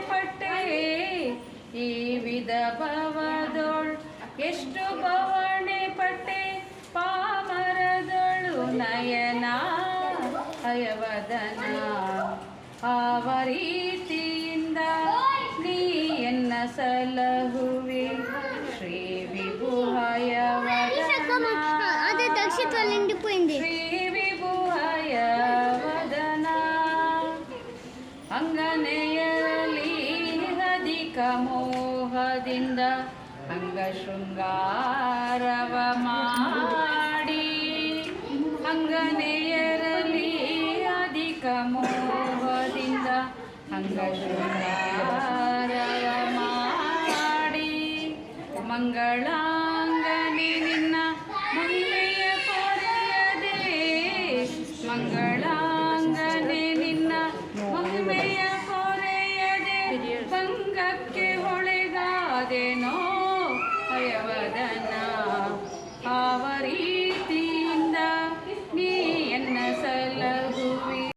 ಪಟ್ಟೆ ಈ ವಿಧ ಭವದೊಳ್ ಎಷ್ಟು ಬವಣೆ ಪಟ್ಟೆ ಪಾಮರದೊಳು ನಯನ ಹಯವದನ ಆವ ರೀತಿಯಿಂದ ನೀ ಎನ್ನ ಸಲಹುವೆ ಶ್ರೀ ವಿಭುಹಯವದನ ಶ್ರೀ ವಿಭುಹಯವದನ ಅಂಗನೆಯಲಿ ಅಧಿಕ ಮೋಹದಿಂದ ಅಂಗ ಶೃಂಗಾರವ ಮಾಡಿ ಅಂಗನೆಯರಲಿ ಅಧಿಕ ಮೋಹದಿಂದ ಅಂಗ ಶೃಂಗಾರವ ಮಾಡಿ ಮಂಗಳಾಂಗನೆ ನಿನ್ನ ಮಂಗೆಯ ಪೊರೆಯದೆ ಮಂಗಳಾಂಗನೆ ನಿನ್ನ ಮಂಗೆಯ ಪೊರೆಯದೆ ಭಂಗಕ್ಕೆ ಹೊಳೆಗಾದೆನೋ